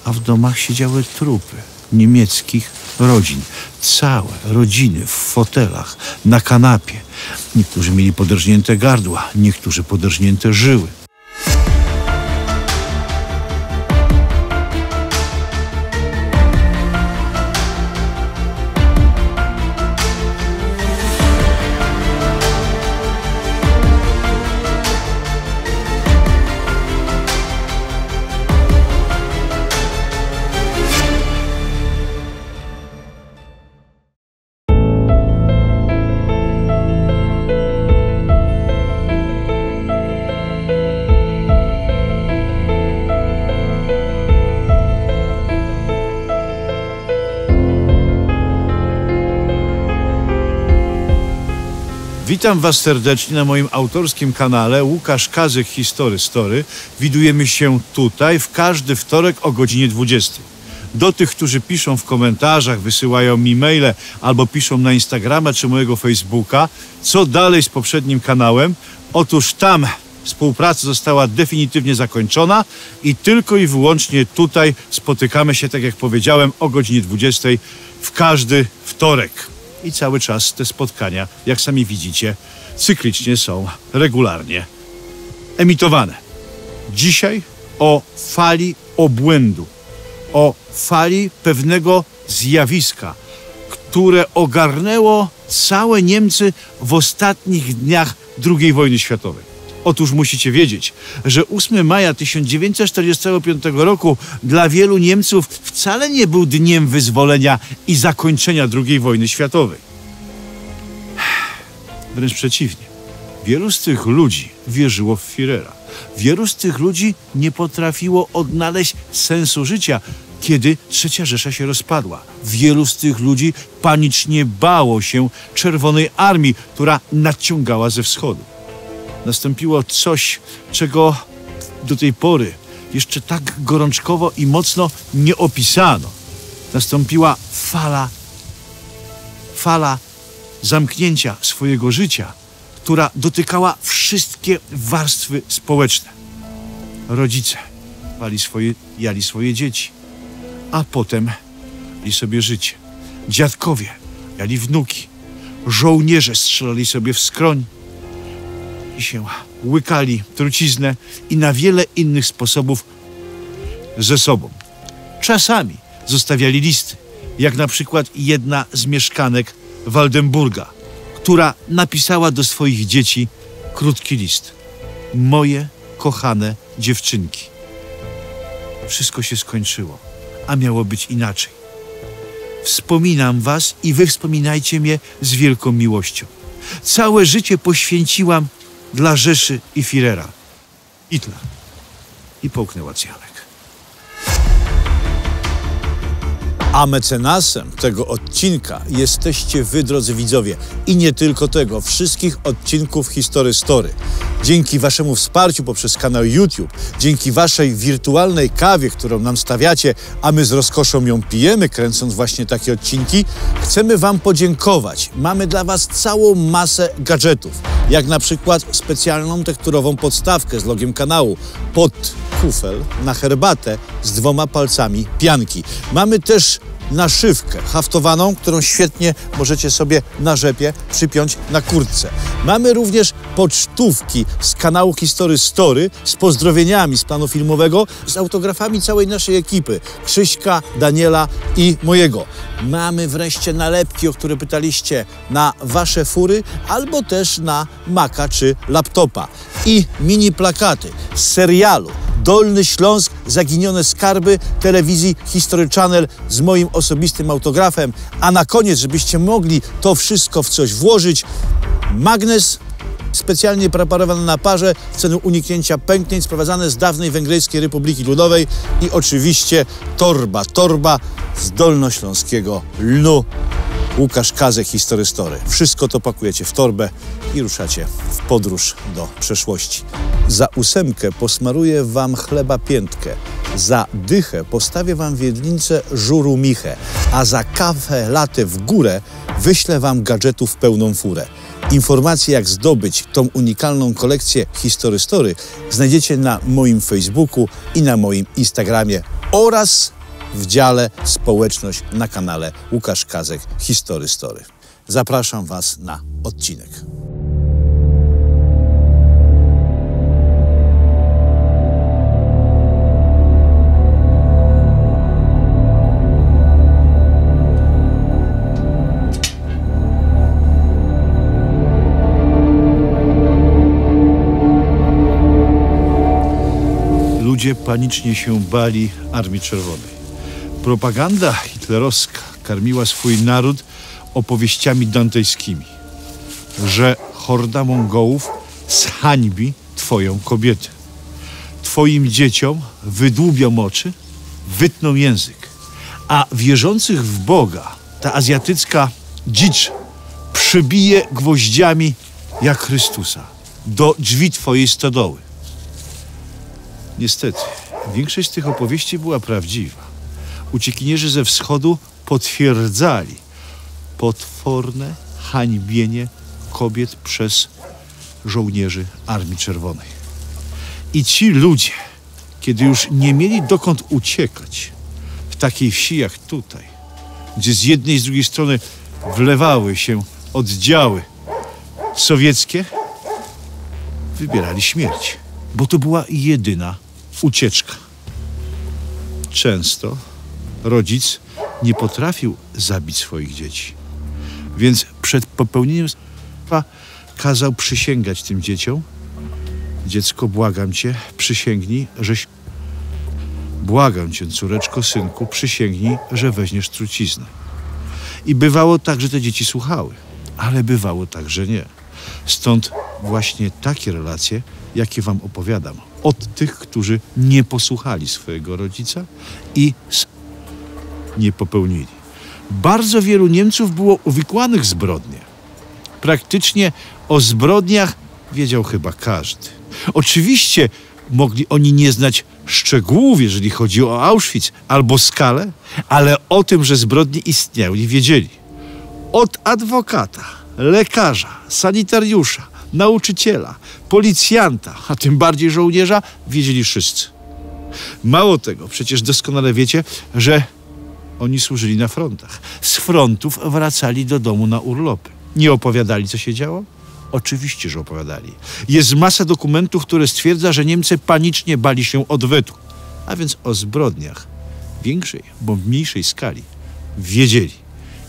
a w domach siedziały trupy niemieckich rodzin. Całe rodziny w fotelach, na kanapie. Niektórzy mieli poderżnięte gardła, niektórzy poderżnięte żyły. Witam Was serdecznie na moim autorskim kanale Łukasz Kazek History Story. Widujemy się tutaj w każdy wtorek o godzinie 20. Do tych, którzy piszą w komentarzach, wysyłają mi maile albo piszą na Instagrama czy mojego Facebooka, co dalej z poprzednim kanałem. Otóż tam współpraca została definitywnie zakończona i tylko i wyłącznie tutaj spotykamy się, tak jak powiedziałem, o godzinie 20 w każdy wtorek. I cały czas te spotkania, jak sami widzicie, cyklicznie są regularnie emitowane. Dzisiaj o fali obłędu, o fali pewnego zjawiska, które ogarnęło całe Niemcy w ostatnich dniach II wojny światowej. Otóż musicie wiedzieć, że 8 maja 1945 roku dla wielu Niemców wcale nie był dniem wyzwolenia i zakończenia II wojny światowej. Wręcz przeciwnie. Wielu z tych ludzi wierzyło w Führera. Wielu z tych ludzi nie potrafiło odnaleźć sensu życia, kiedy III Rzesza się rozpadła. Wielu z tych ludzi panicznie bało się Czerwonej Armii, która nadciągała ze wschodu. Nastąpiło coś, czego do tej pory jeszcze tak gorączkowo i mocno nie opisano. Nastąpiła fala zamknięcia swojego życia, która dotykała wszystkie warstwy społeczne. Rodzice jali swoje dzieci, a potem jali sobie życie. Dziadkowie jali wnuki. Żołnierze strzelali sobie w skroń i się łykali truciznę i na wiele innych sposobów ze sobą. Czasami zostawiali listy, jak na przykład jedna z mieszkanek Waldenburga, która napisała do swoich dzieci krótki list. Moje kochane dziewczynki. Wszystko się skończyło, a miało być inaczej. Wspominam was i wy wspominajcie mnie z wielką miłością. Całe życie poświęciłam dla Rzeszy i Führera. Hitler. I połknęła Janek. A mecenasem tego odcinka jesteście wy, drodzy widzowie. I nie tylko tego, wszystkich odcinków History Story. Dzięki waszemu wsparciu poprzez kanał YouTube, dzięki waszej wirtualnej kawie, którą nam stawiacie, a my z rozkoszą ją pijemy, kręcąc właśnie takie odcinki, chcemy wam podziękować. Mamy dla was całą masę gadżetów, jak na przykład specjalną tekturową podstawkę z logiem kanału pod kufel na herbatę z 2 palcami pianki. Mamy też naszywkę haftowaną, którą świetnie możecie sobie na rzepie przypiąć na kurtce. Mamy również pocztówki z kanału History Story z pozdrowieniami z planu filmowego, z autografami całej naszej ekipy, Krzyśka, Daniela i mojego. Mamy wreszcie nalepki, o które pytaliście, na wasze fury albo też na Maca czy laptopa. I mini plakaty z serialu Dolny Śląsk, Zaginione skarby telewizji History Channel z moim osobistym autografem. A na koniec, żebyście mogli to wszystko w coś włożyć, magnes specjalnie preparowany na parze w celu uniknięcia pęknięć, sprowadzane z dawnej Węgierskiej Republiki Ludowej i oczywiście torba z dolnośląskiego lnu. Łukasz Kazek History Story. Wszystko to pakujecie w torbę i ruszacie w podróż do przeszłości. Za 8 posmaruję wam chleba piętkę, za dychę postawię wam w Wiedlince żuru michę, a za kawę latę w górę wyślę wam gadżetów pełną furę. Informacje, jak zdobyć tą unikalną kolekcję History Story, znajdziecie na moim Facebooku i na moim Instagramie. oraz w dziale Społeczność na kanale Łukasz Kazek History Story. Zapraszam Was na odcinek. Ludzie panicznie się bali Armii Czerwonej. Propaganda hitlerowska karmiła swój naród opowieściami dantejskimi, że horda Mongołów zhańbi twoją kobietę. Twoim dzieciom wydłubią oczy, wytną język, a wierzących w Boga ta azjatycka dzicz przybije gwoździami jak Chrystusa do drzwi twojej stodoły. Niestety, większość z tych opowieści była prawdziwa. Uciekinierzy ze wschodu potwierdzali potworne hańbienie kobiet przez żołnierzy Armii Czerwonej. I ci ludzie, kiedy już nie mieli dokąd uciekać, w takiej wsi jak tutaj, gdzie z jednej i z drugiej strony wlewały się oddziały sowieckie, wybierali śmierć, bo to była jedyna ucieczka. Często rodzic nie potrafił zabić swoich dzieci, więc przed popełnieniem kazał przysięgać tym dzieciom: dziecko, błagam cię, przysięgnij, że... Błagam cię, córeczko, synku, przysięgnij, że weźmiesz truciznę. I bywało tak, że te dzieci słuchały, ale bywało tak, że nie. Stąd właśnie takie relacje, jakie wam opowiadam, od tych, którzy nie posłuchali swojego rodzica i nie popełnili. Bardzo wielu Niemców było uwikłanych w zbrodnie. Praktycznie o zbrodniach wiedział chyba każdy. Oczywiście mogli oni nie znać szczegółów, jeżeli chodzi o Auschwitz albo skalę, ale o tym, że zbrodnie istniały, wiedzieli. Od adwokata, lekarza, sanitariusza, nauczyciela, policjanta, a tym bardziej żołnierza, wiedzieli wszyscy. Mało tego, przecież doskonale wiecie, że oni służyli na frontach. Z frontów wracali do domu na urlopy. Nie opowiadali, co się działo? Oczywiście, że opowiadali. Jest masa dokumentów, które stwierdza, że Niemcy panicznie bali się odwetu. A więc o zbrodniach większej bądź mniejszej skali wiedzieli.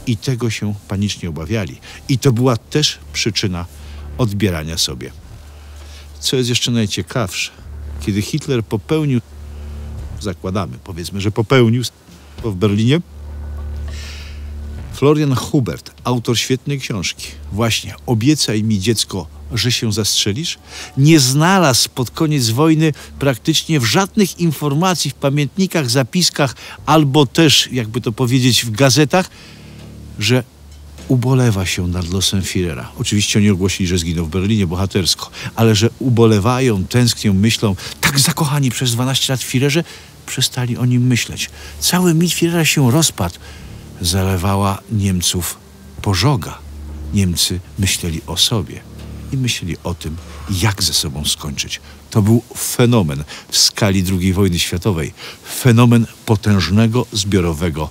I tego się panicznie obawiali. I to była też przyczyna odbierania sobie. Co jest jeszcze najciekawsze, kiedy Hitler popełnił, zakładamy, powiedzmy, że popełnił w Berlinie, Florian Hubert, autor świetnej książki, właśnie Obiecaj mi, dziecko, że się zastrzelisz, nie znalazł pod koniec wojny praktycznie w żadnych informacji, w pamiętnikach, zapiskach, albo też, jakby to powiedzieć, w gazetach, że ubolewa się nad losem Führera. Oczywiście oni ogłosili, że zginął w Berlinie bohatersko, ale że ubolewają, tęsknią, myślą, tak zakochani przez 12 lat w Führerze, przestali o nim myśleć. Cały mit Führera się rozpadł. Zalewała Niemców pożoga. Niemcy myśleli o sobie i myśleli o tym, jak ze sobą skończyć. To był fenomen w skali II wojny światowej. Fenomen potężnego, zbiorowego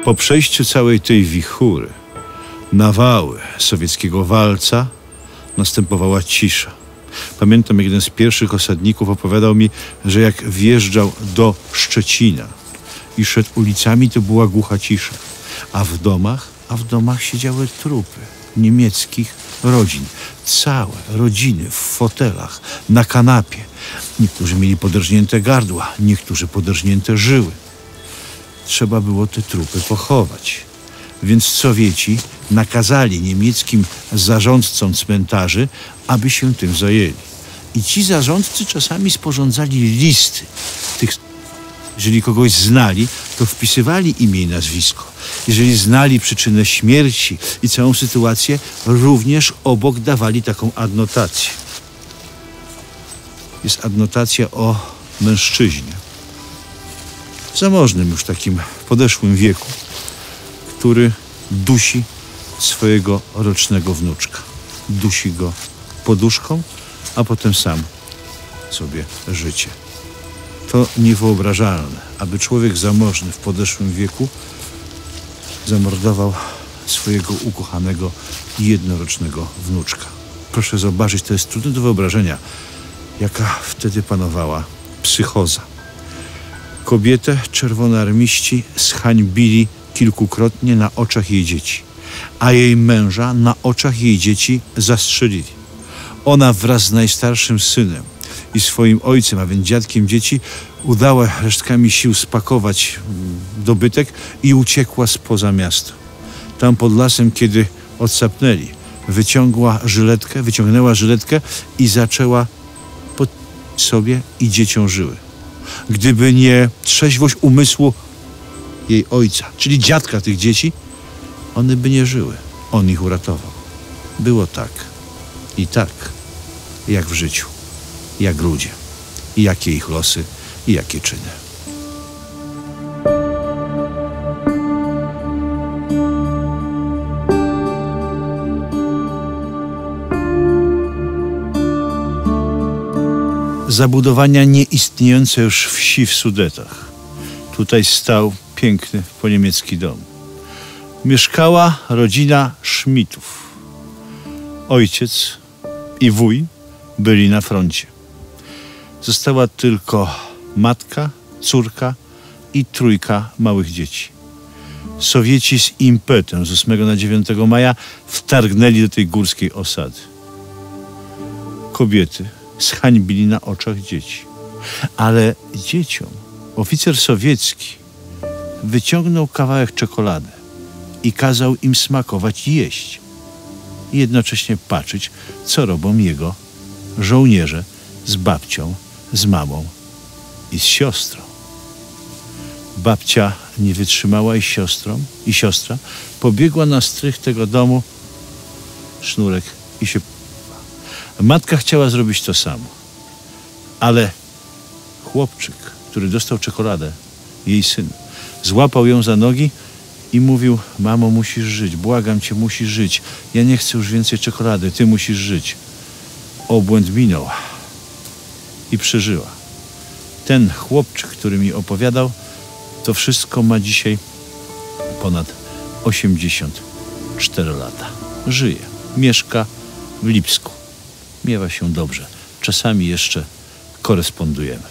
Po przejściu całej tej wichury, nawały sowieckiego walca, następowała cisza. Pamiętam, jak jeden z pierwszych osadników opowiadał mi, że jak wjeżdżał do Szczecina i szedł ulicami, to była głucha cisza. A w domach siedziały trupy niemieckich rodzin. Całe rodziny w fotelach, na kanapie. Niektórzy mieli poderżnięte gardła, niektórzy poderżnięte żyły. Trzeba było te trupy pochować. Więc Sowieci nakazali niemieckim zarządcom cmentarzy, aby się tym zajęli. I ci zarządcy czasami sporządzali listy tych. Jeżeli kogoś znali, to wpisywali imię i nazwisko. Jeżeli znali przyczynę śmierci i całą sytuację, również obok dawali taką adnotację. Jest adnotacja o mężczyźnie, zamożnym już takim podeszłym wieku, który dusi swojego rocznego wnuczka. Dusi go poduszką, a potem sam sobie życie. To niewyobrażalne, aby człowiek zamożny w podeszłym wieku zamordował swojego ukochanego jednorocznego wnuczka. Proszę zobaczyć, to jest trudne do wyobrażenia, jaka wtedy panowała psychoza. Kobietę czerwonoarmiści zhańbili kilkukrotnie na oczach jej dzieci, a jej męża na oczach jej dzieci zastrzelili. Ona wraz z najstarszym synem i swoim ojcem, a więc dziadkiem dzieci, udała resztkami sił spakować dobytek i uciekła spoza miasta. Tam pod lasem, kiedy odsapnęli, wyciągnęła żyletkę i zaczęła pod sobie i dzieciom żyły. Gdyby nie trzeźwość umysłu jej ojca, czyli dziadka tych dzieci, one by nie żyły. On ich uratował. Było tak i tak, jak w życiu, jak ludzie, i jakie ich losy, i jakie czyny. Zabudowania nieistniejące już wsi w Sudetach. Tutaj stał piękny poniemiecki dom. Mieszkała rodzina Schmidtów. Ojciec i wuj byli na froncie. Została tylko matka, córka i trójka małych dzieci. Sowieci z impetem z 8 na 9 maja wtargnęli do tej górskiej osady. Kobiety zhańbili na oczach dzieci. Ale dzieciom oficer sowiecki wyciągnął kawałek czekolady i kazał im smakować i jeść. I jednocześnie patrzeć, co robią jego żołnierze z babcią, z mamą i z siostrą. Babcia nie wytrzymała i siostra pobiegła na strych tego domu, sznurek i się... Matka chciała zrobić to samo, ale chłopczyk, który dostał czekoladę, jej syn, złapał ją za nogi i mówił: mamo, musisz żyć, błagam cię, musisz żyć. Ja nie chcę już więcej czekolady, ty musisz żyć. Obłęd minął i przeżyła. Ten chłopczyk, który mi opowiadał, to wszystko ma dzisiaj ponad 84 lata. Żyje, mieszka w Lipsku. Miewa się dobrze. Czasami jeszcze korespondujemy.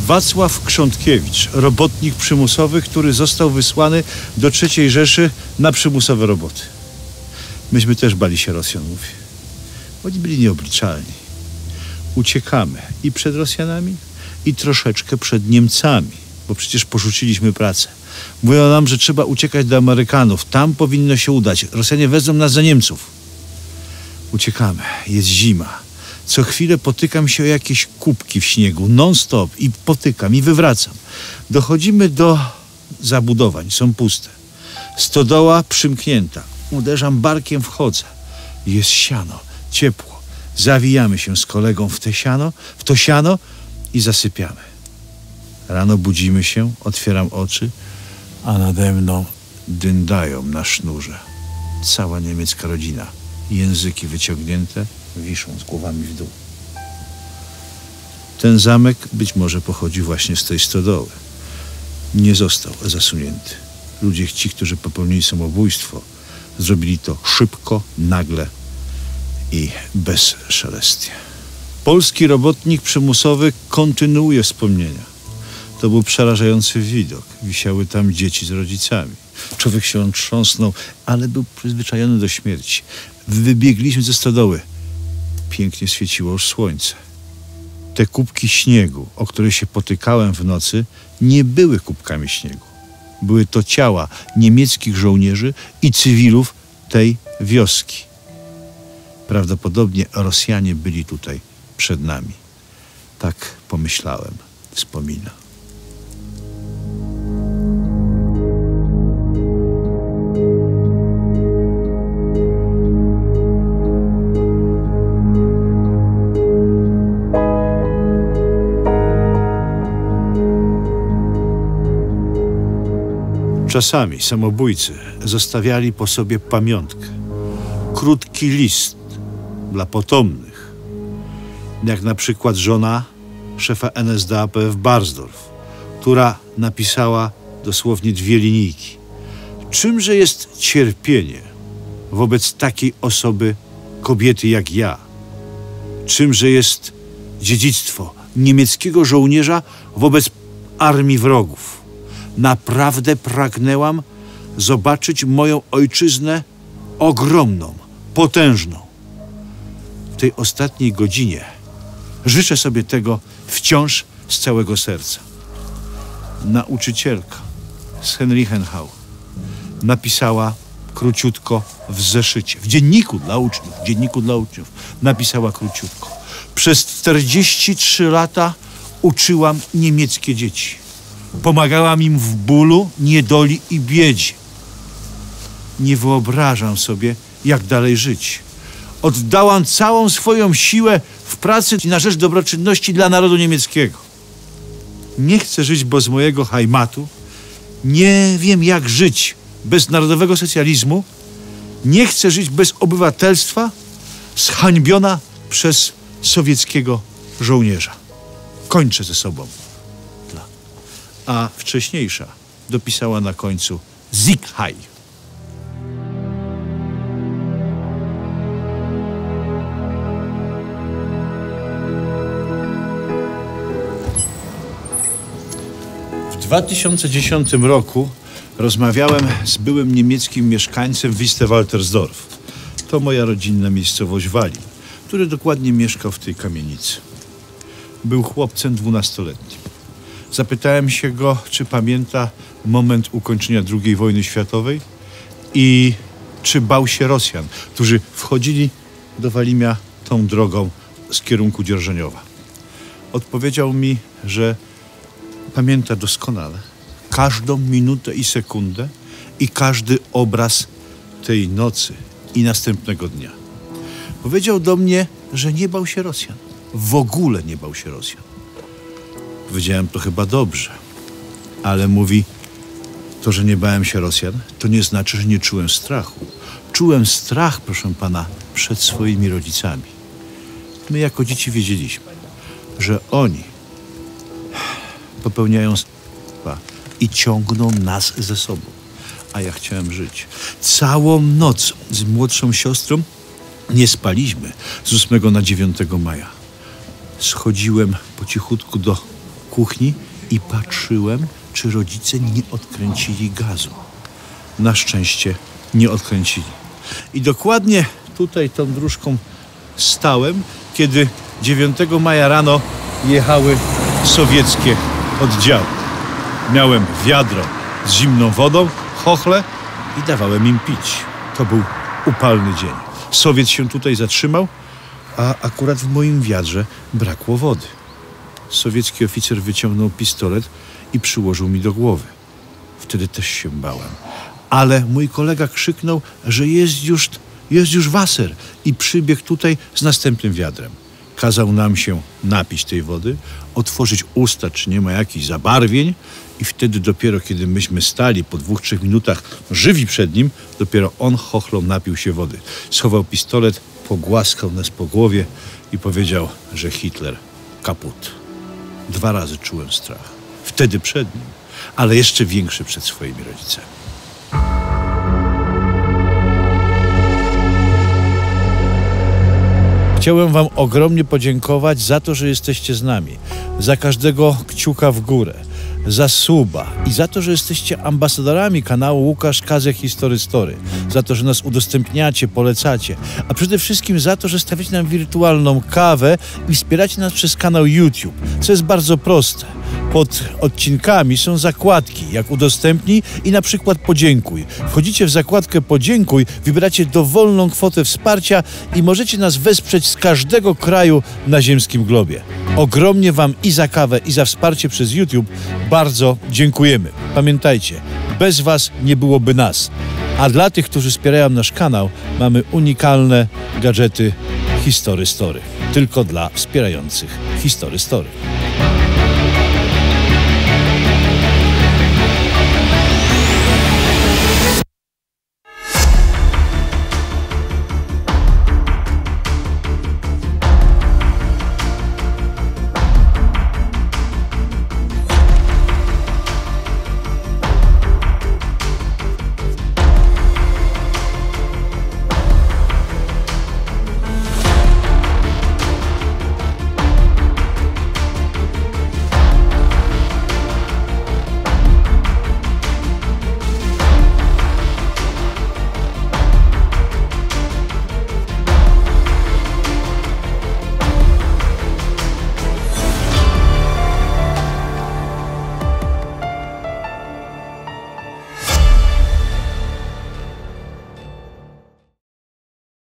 Wacław Krzątkiewicz, robotnik przymusowy, który został wysłany do III Rzeszy na przymusowe roboty. Myśmy też bali się Rosjan, mówię. Oni byli nieobliczalni. Uciekamy i przed Rosjanami, i troszeczkę przed Niemcami, bo przecież porzuciliśmy pracę. Mówią nam, że trzeba uciekać do Amerykanów. Tam powinno się udać. Rosjanie wezmą nas za Niemców. Uciekamy. Jest zima. Co chwilę potykam się o jakieś kubki w śniegu. Non-stop. I potykam, i wywracam. Dochodzimy do zabudowań. Są puste. Stodoła przymknięta. Uderzam barkiem, wchodzę. Jest siano. Ciepło. Zawijamy się z kolegą w to siano i zasypiamy. Rano budzimy się, otwieram oczy, a nade mną dyndają na sznurze. Cała niemiecka rodzina. Języki wyciągnięte, wiszą z głowami w dół. Ten zamek być może pochodzi właśnie z tej stodoły. Nie został zasunięty. Ludzie ci, którzy popełnili samobójstwo, zrobili to szybko, nagle i bezszelestnie. Polski robotnik przymusowy kontynuuje wspomnienia. To był przerażający widok. Wisiały tam dzieci z rodzicami. Człowiek się trząsnął, ale był przyzwyczajony do śmierci. Wybiegliśmy ze stodoły. Pięknie świeciło już słońce. Te kubki śniegu, o które się potykałem w nocy, nie były kubkami śniegu. Były to ciała niemieckich żołnierzy i cywilów tej wioski. Prawdopodobnie Rosjanie byli tutaj przed nami. Tak pomyślałem, wspomina. Czasami samobójcy zostawiali po sobie pamiątkę. Krótki list dla potomnych, jak na przykład żona szefa NSDAP w Barsdorf, która napisała dosłownie 2 linijki. Czymże jest cierpienie wobec takiej osoby, kobiety jak ja? Czymże jest dziedzictwo niemieckiego żołnierza wobec armii wrogów? Naprawdę pragnęłam zobaczyć moją ojczyznę ogromną, potężną. W tej ostatniej godzinie życzę sobie tego wciąż z całego serca. Nauczycielka z Henrichenhau napisała króciutko w zeszycie, w dzienniku dla uczniów, napisała króciutko. Przez 43 lata uczyłam niemieckie dzieci. Pomagałam im w bólu, niedoli i biedzie. Nie wyobrażam sobie, jak dalej żyć. Oddałam całą swoją siłę w pracy na rzecz dobroczynności dla narodu niemieckiego. Nie chcę żyć bez mojego Heimatu. Nie wiem, jak żyć bez narodowego socjalizmu. Nie chcę żyć bez obywatelstwa, zhańbiona przez sowieckiego żołnierza. Kończę ze sobą. A wcześniejsza dopisała na końcu Sieg Heil. W 2010 roku rozmawiałem z byłym niemieckim mieszkańcem Wieste-Waltersdorf. To moja rodzinna miejscowość Walin, który dokładnie mieszkał w tej kamienicy. Był chłopcem 12-letnim. Zapytałem się go, czy pamięta moment ukończenia II wojny światowej i czy bał się Rosjan, którzy wchodzili do Walimia tą drogą z kierunku Dzierżoniowa. Odpowiedział mi, że pamięta doskonale każdą minutę i sekundę i każdy obraz tej nocy i następnego dnia. Powiedział do mnie, że nie bał się Rosjan. W ogóle nie bał się Rosjan. Powiedziałem, to chyba dobrze, ale mówi, to, że nie bałem się Rosjan, to nie znaczy, że nie czułem strachu. Czułem strach, proszę pana, przed swoimi rodzicami. My jako dzieci wiedzieliśmy, że oni popełniają i ciągną nas ze sobą. A ja chciałem żyć. Całą noc z młodszą siostrą nie spaliśmy z 8 na 9 maja. Schodziłem po cichutku do kuchni i patrzyłem, czy rodzice nie odkręcili gazu. Na szczęście nie odkręcili. I dokładnie tutaj tą dróżką stałem, kiedy 9 maja rano jechały sowieckie oddziały. Miałem wiadro z zimną wodą, chochle i dawałem im pić. To był upalny dzień. Sowiec się tutaj zatrzymał, a akurat w moim wiadrze brakło wody. Sowiecki oficer wyciągnął pistolet i przyłożył mi do głowy. Wtedy też się bałem. Ale mój kolega krzyknął, że jest już Wasser i przybiegł tutaj z następnym wiadrem. Kazał nam się napić tej wody, otworzyć usta, czy nie ma jakichś zabarwień i wtedy dopiero, kiedy myśmy stali po 2-3 minutach żywi przed nim, dopiero on chochlą napił się wody. Schował pistolet, pogłaskał nas po głowie i powiedział, że Hitler kaput. 2 razy czułem strach. Wtedy przed nim, ale jeszcze większy przed swoimi rodzicami. Chciałem wam ogromnie podziękować za to, że jesteście z nami, za każdego kciuka w górę, za suba i za to, że jesteście ambasadorami kanału Łukasz Kazę History Story, za to, że nas udostępniacie, polecacie, a przede wszystkim za to, że stawiacie nam wirtualną kawę i wspieracie nas przez kanał YouTube, co jest bardzo proste. Pod odcinkami są zakładki, jak udostępnij i na przykład podziękuj. Wchodzicie w zakładkę podziękuj, wybieracie dowolną kwotę wsparcia i możecie nas wesprzeć z każdego kraju na ziemskim globie. Ogromnie wam i za kawę, i za wsparcie przez YouTube bardzo dziękujemy. Pamiętajcie, bez was nie byłoby nas. A dla tych, którzy wspierają nasz kanał, mamy unikalne gadżety History Story. Tylko dla wspierających History Story.